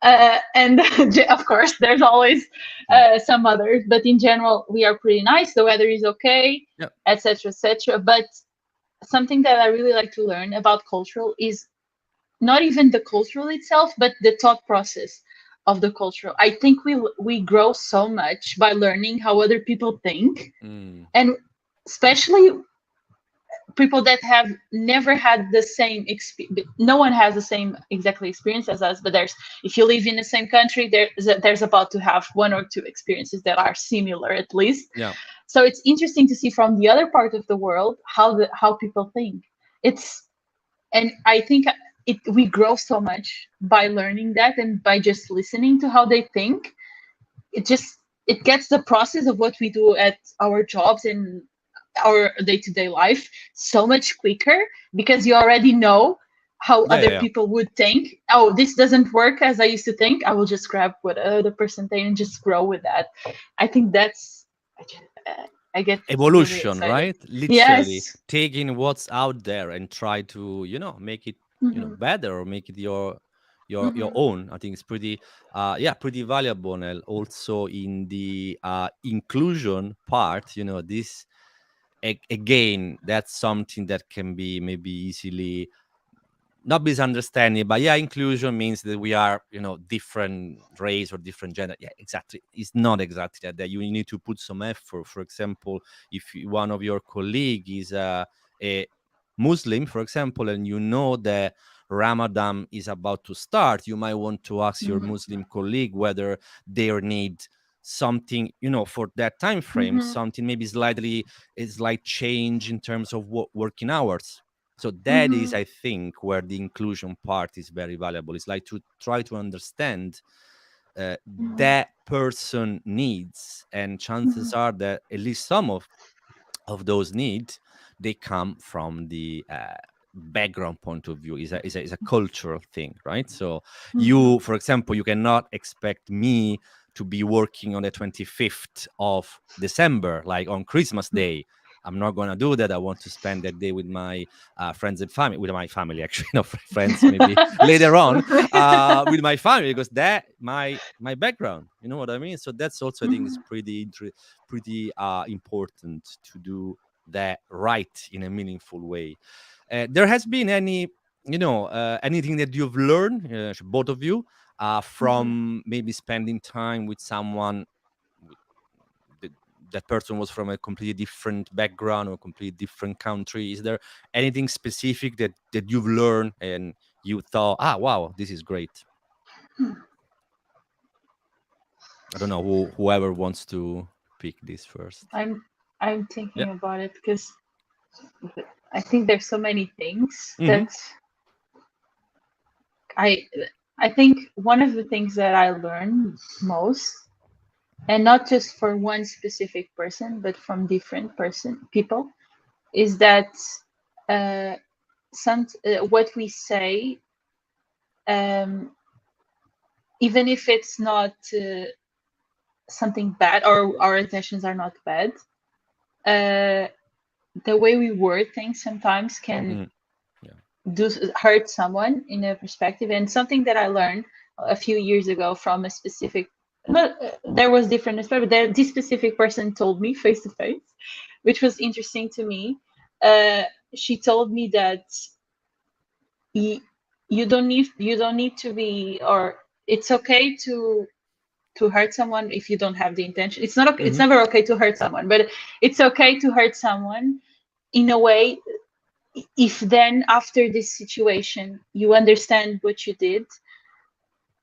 And of course, there's always some others, but in general, we are pretty nice. The weather is okay, Yep. etc., etc. But something that I really like to learn about cultural is not even the cultural itself, but the thought process of the cultural. I think we grow so much by learning how other people think, and especially people that have never had the same experience. No one has the same exactly experience as us, but if you live in the same country, there's about to have one or two experiences that are similar at least. Yeah. So it's interesting to see from the other part of the world how people think. And I think we grow so much by learning that, and by just listening to how they think. It gets the process of what we do at our jobs and our day-to-day life so much quicker, because you already know how other people would think. Oh, this doesn't work as I used to think. I will just grab what other person thinks and just grow with that. I think that's I get evolution, really right? Literally yes, taking what's out there and try to, make it, better, or make it your own. I think it's pretty pretty valuable. And also in the inclusion part, this again, that's something that can be maybe easily not misunderstanding, but inclusion means that we are, different race or different gender. Yeah, exactly. It's not exactly that. You need to put some effort. For example, if one of your colleague is a Muslim, for example, and you know that Ramadan is about to start, you might want to ask your Muslim colleague whether they need something, for that time frame, something maybe slightly change in terms of working hours. So that is, I think, where the inclusion part is very valuable. It's like to try to understand that person needs, and chances are that at least some of those needs, they come from the background point of view. Is a cultural thing, right? So you, for example, you cannot expect me to be working on the 25th of December, like on Christmas Day. I'm not going to do that. I want to spend that day with my friends and family, with my family, actually, not friends, maybe later on, with my family, because that my background, you know what I mean? So that's also, I think, is pretty important to do that right in a meaningful way. There has been anything that you've learned, both of you, from maybe spending time with someone that person was from a completely different background or a completely different country? Is there anything specific that you've learned and you thought, wow, this is great? I don't know whoever wants to pick this first. I'm thinking about it, because I think there's so many things that I think one of the things that I learned most, and not just for one specific person, but from different people, is that what we say, even if it's not something bad, or our intentions are not bad, the way we word things sometimes can hurt someone in a perspective. And something that I learned a few years ago from a specific, there was different, but this specific person told me face to face, which was interesting to me. She told me that you don't need to be, or it's okay to hurt someone if you don't have the intention. It's not okay. It's never okay to hurt someone, but it's okay to hurt someone in a way if then after this situation you understand what you did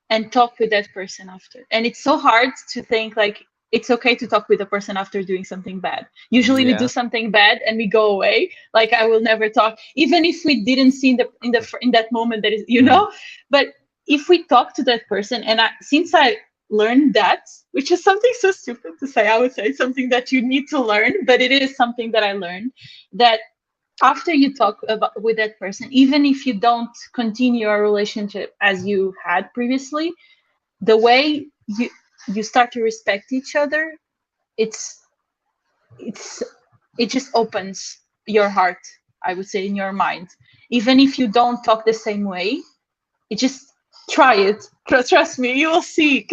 and talk with that person after. And it's so hard to think like it's okay to talk with a person after doing something bad. Usually we do something bad and we go away, like I will never talk, even if we didn't see in that moment, that is, but if we talk to that person, and since I learned that, which is something so stupid to say, I would say something that you need to learn, but it is something that I learned, that after you talk with that person, even if you don't continue a relationship as you had previously, the way you start to respect each other, it's it just opens your heart, I would say, in your mind. Even if you don't talk the same way, it just try it. Trust me, you will see.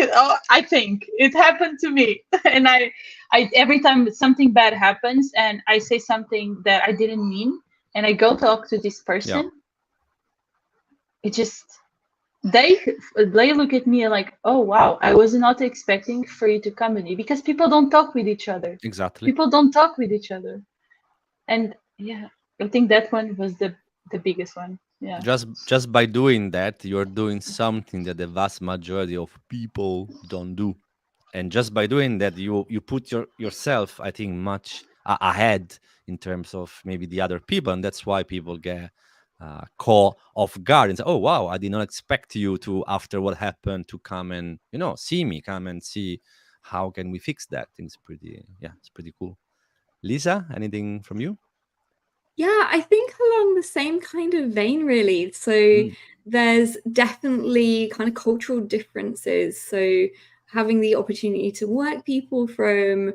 I think it happened to me, and I every time something bad happens and I say something that I didn't mean, and I go talk to this person, it just they look at me like, oh wow, I was not expecting for you to come to me, because people don't talk with each other. Exactly. People don't talk with each other, and yeah, I think that one was the biggest one. Yeah. Just by doing that, you're doing something that the vast majority of people don't do, and just by doing that, you put yourself, I think, much ahead in terms of maybe the other people, and that's why people get caught off guard and say, "Oh wow, I did not expect you to, after what happened, to come and see me, come and see how can we fix that." I think it's pretty cool. Lisa, anything from you? Yeah, I think along the same kind of vein, really. So there's definitely kind of cultural differences. So having the opportunity to work people from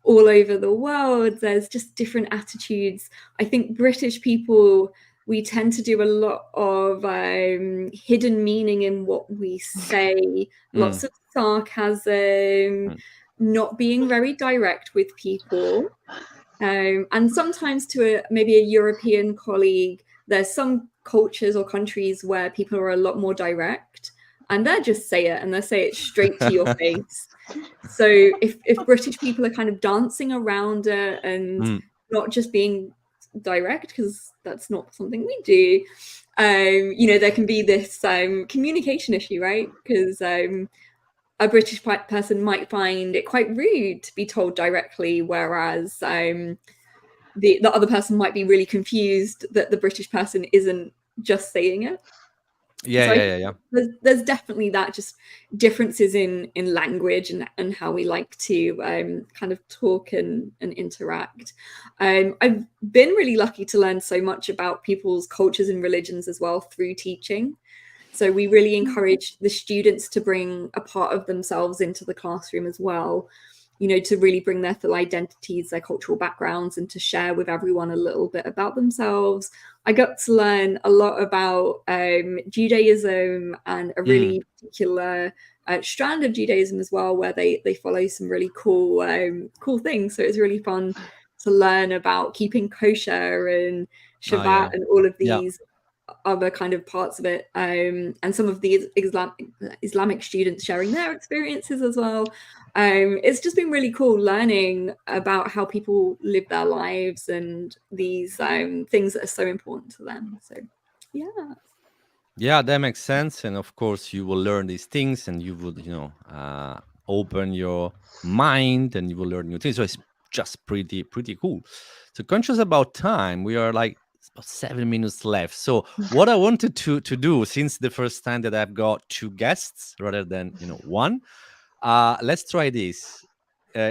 all over the world, there's just different attitudes. I think British people, we tend to do a lot of hidden meaning in what we say, lots of sarcasm, not being very direct with people. And sometimes to maybe a European colleague, there's some cultures or countries where people are a lot more direct, and they just say it, and they say it straight to your face. So if British people are kind of dancing around it and not just being direct, because that's not something we do, there can be this communication issue, right? Because a British person might find it quite rude to be told directly, whereas the other person might be really confused that the British person isn't just saying it. Yeah. There's definitely that, just differences in language and how we like to kind of talk and interact. I've been really lucky to learn so much about people's cultures and religions as well through teaching. So we really encourage the students to bring a part of themselves into the classroom as well, to really bring their full identities, their cultural backgrounds, and to share with everyone a little bit about themselves. I got to learn a lot about Judaism and a really particular strand of Judaism as well, where they follow some really cool things. So it's really fun to learn about keeping kosher and Shabbat and all of these other kind of parts of it, and some of these Islamic students sharing their experiences as well. It's just been really cool learning about how people live their lives and these things that are so important to them. So yeah, that makes sense. And of course you will learn these things, and you would open your mind, and you will learn new things. So it's just pretty cool. So conscious about time, we are like about 7 minutes left. So what I wanted to do, since the first time that I've got two guests rather than one, let's try this.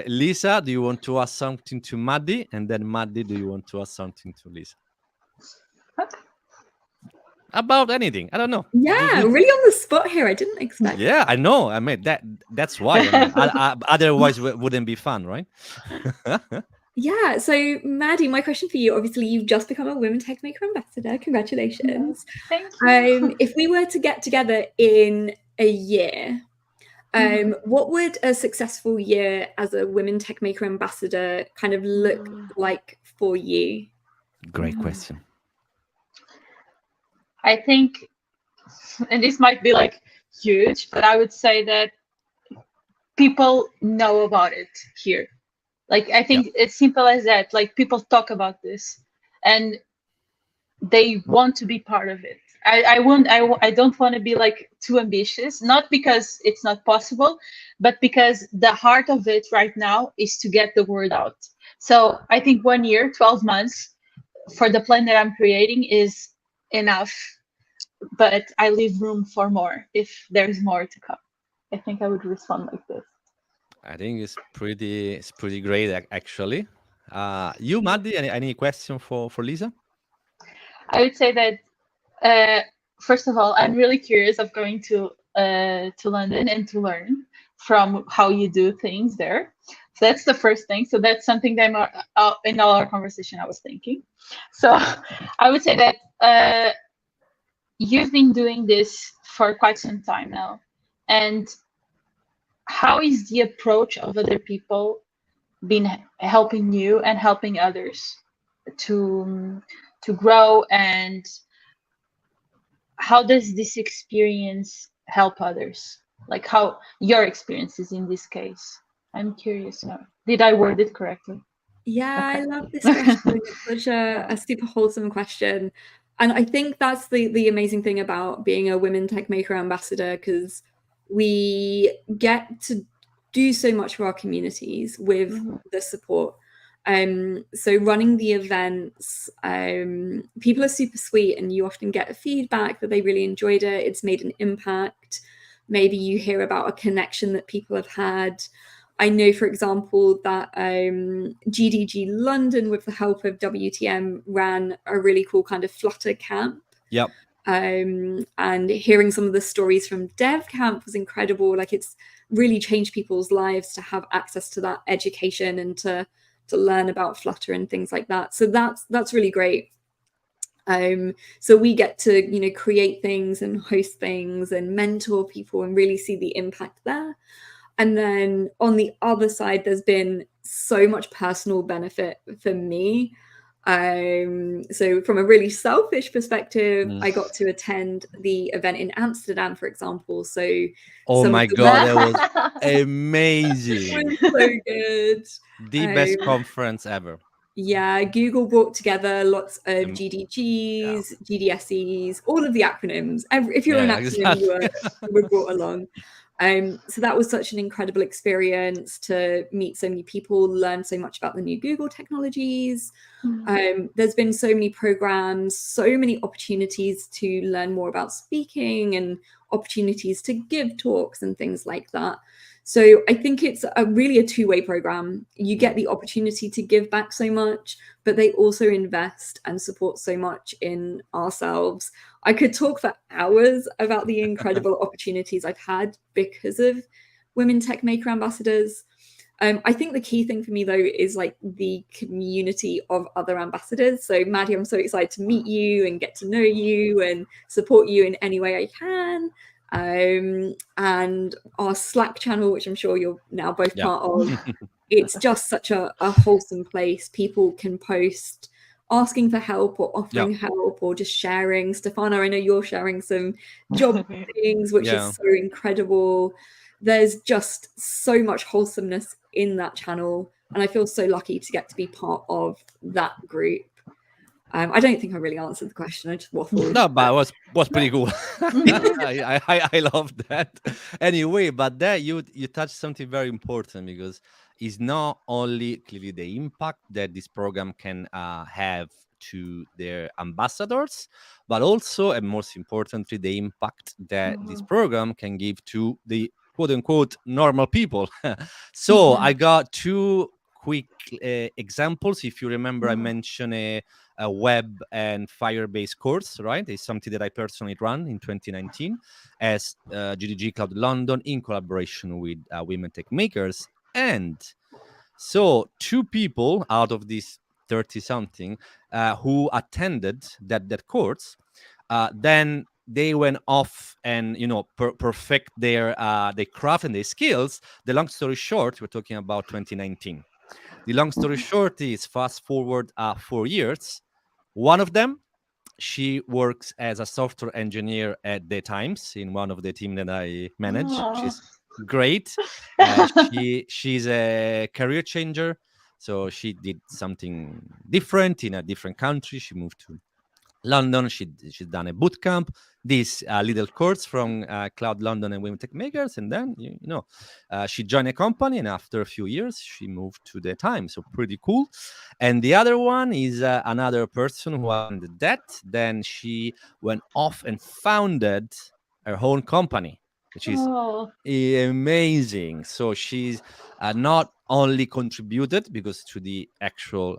Lisa, do you want to ask something to Maddie? And then Maddie, do you want to ask something to Lisa? About anything? I don't know. Yeah, really on the spot here. I didn't expect. Yeah, I know. I mean that's why. Otherwise, it wouldn't be fun, right? Yeah, so Maddie, my question for you, obviously you've just become a Women Techmaker Ambassador. Congratulations. Thank you. If we were to get together in a year, what would a successful year as a Women Techmaker Ambassador kind of look like for you? Great question. I think, and this might be like huge, but I would say that people know about it here. Like, I think it's simple as that. Like, people talk about this and they want to be part of it. I don't want to be like too ambitious, not because it's not possible, but because the heart of it right now is to get the word out. So I think 1 year, 12 months for the plan that I'm creating is enough, but I leave room for more if there's more to come. I think I would respond like this. I think it's pretty great, actually. You, Maddie, any question for Lisa? I would say that first of all, I'm really curious of going to London and to learn. from how you do things there. So that's the first thing. So that's something that in all our conversation I was thinking. So I would say that you've been doing this for quite some time now, and how is the approach of other people been helping you and helping others to grow, and how does this experience help others? Like how your experiences in this case. I'm curious now. Did I word it correctly? Yeah, Okay. I love this question. It's such a super wholesome question. And I think that's the amazing thing about being a Women Techmaker ambassador, because we get to do so much for our communities with the support. So running the events, people are super sweet, and you often get feedback that they really enjoyed it. It's made an impact. Maybe you hear about a connection that people have had. I know, for example, that GDG London, with the help of WTM, ran a really cool kind of Flutter camp. Yep. And hearing some of the stories from Dev Camp was incredible. Like, it's really changed people's lives to have access to that education and to learn about Flutter and things like that. So that's really great. So we get to, create things and host things and mentor people and really see the impact there. And then on the other side, there's been so much personal benefit for me. So from a really selfish perspective, I got to attend the event in Amsterdam, for example. So oh my God, that was amazing. It was so good. The best conference ever. Yeah, Google brought together lots of GDGs, GDSEs, all of the acronyms. If you're an acronym, you were brought along. So that was such an incredible experience to meet so many people, learn so much about the new Google technologies. There's been so many programs, so many opportunities to learn more about speaking and opportunities to give talks and things like that. So I think it's really a two-way program. You get the opportunity to give back so much, but they also invest and support so much in ourselves. I could talk for hours about the incredible opportunities I've had because of Women Techmaker Ambassadors. I think the key thing for me, though, is like the community of other ambassadors. So Maddie, I'm so excited to meet you and get to know you and support you in any way I can. And our Slack channel, which I'm sure you're now both part of, it's just such a wholesome place. People can post asking for help or offering help or just sharing. Stefano, I know you're sharing some job things, which is so incredible. There's just so much wholesomeness in that channel, and I feel so lucky to get to be part of that group. I don't think I really answered the question. I just waffled. No, but it was pretty cool. I love that. Anyway, but there you touched something very important, because it's not only clearly the impact that this program can have to their ambassadors, but also, and most importantly, the impact that this program can give to the quote unquote normal people. So I got two quick examples. If you remember, I mentioned a web and Firebase course, right? It's something that I personally ran in 2019 as GDG Cloud London in collaboration with Women Techmakers. And so two people out of these 30-something who attended that course, then they went off and perfect their craft and their skills. The long story short, we're talking about 2019. The long story short is, fast forward 4 years. One of them, she works as a software engineer at the Times in one of the team that I manage. She's great. She's a career changer. So she did something different in a different country. She moved to London. She's done a boot camp, this little course from Cloud London and Women Techmakers, and then she joined a company, and after a few years she moved to the Times. So pretty cool. And the other one is another person who attended that. Then she went off and founded her own company, which is amazing. So she's not only contributed because to the actual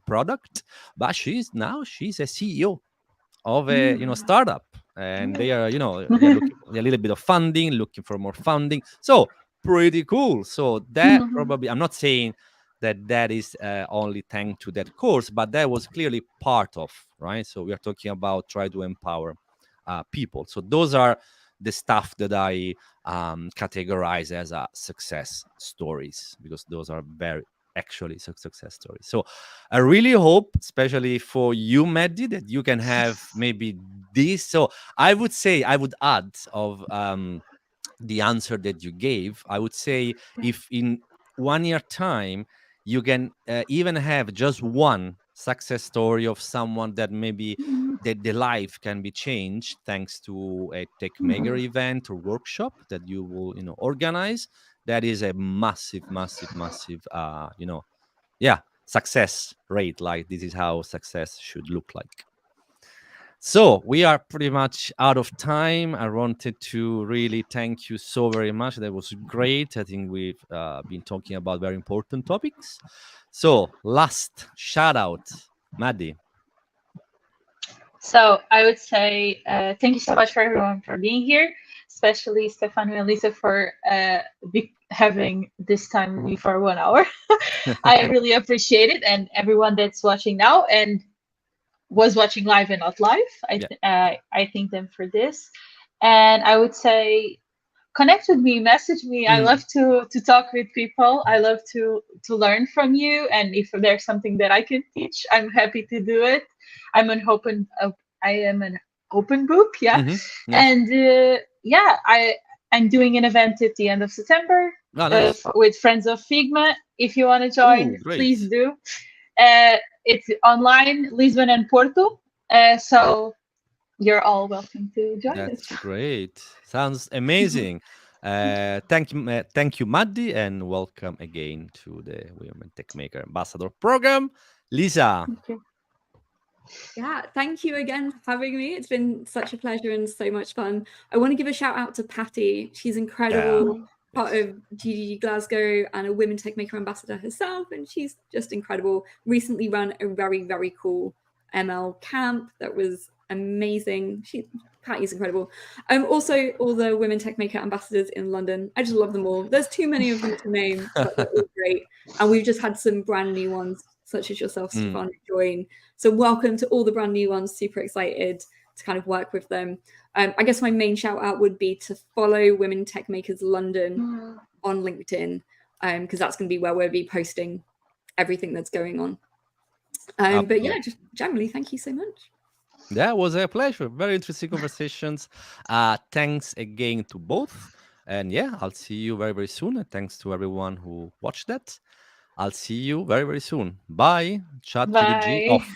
product, but she's a CEO of a startup, and they are they're looking a little bit of funding, looking for more funding. So pretty cool. So that probably, I'm not saying that is only thanks to that course, but that was clearly part of, right? So we are talking about try to empower people. So those are the stuff that I categorize as success stories, because those are very actually success stories. So I really hope, especially for you, Maddie, that you can have maybe this. So I would say, I would add of the answer that you gave, I would say if in 1 year time you can even have just one success story of someone that maybe that the life can be changed thanks to a tech maker event or workshop that you will organize, that is a massive yeah, success rate. Like, this is how success should look like. So we are pretty much out of time. I wanted to really thank you so very much. That was great. I think we've been talking about very important topics. So last shout out, Maddie. So I would say thank you so much for everyone for being here, especially Stefano and Lisa for having this time with me for 1 hour. I really appreciate it, and everyone that's watching now and was watching live and not live. I thank them for this, and I would say connect with me, message me. I love to talk with people. I love to learn from you, and if there's something that I can teach, I'm happy to do it. I am an open book, yeah. And I'm doing an event at the end of September with Friends of Figma. If you want to join, please do. It's online, Lisbon and Porto. So you're all welcome to join us. That's great. Sounds amazing. Thank you, Maddie, and welcome again to the Women Techmaker Ambassador program. Lisa. Yeah, thank you again for having me. It's been such a pleasure and so much fun. I want to give a shout out to Patty. She's incredible, part of GDG Glasgow and a Women Techmaker Ambassador herself, and she's just incredible. Recently run a very, very cool ML camp that was amazing. Patty's incredible. Also, all the Women Techmaker Ambassadors in London. I just love them all. There's too many of them to name, but they're all great. And we've just had some brand new ones, such as yourself, Stefano, join. So welcome to all the brand new ones. Super excited to kind of work with them. I guess my main shout out would be to follow Women Techmakers London on LinkedIn, because that's going to be where we'll be posting everything that's going on. But yeah, just generally, thank you so much. That was a pleasure. Very interesting conversations. Thanks again to both. And yeah, I'll see you very, very soon. And thanks to everyone who watched that. I'll see you very, very soon. Bye. ChatGDG off.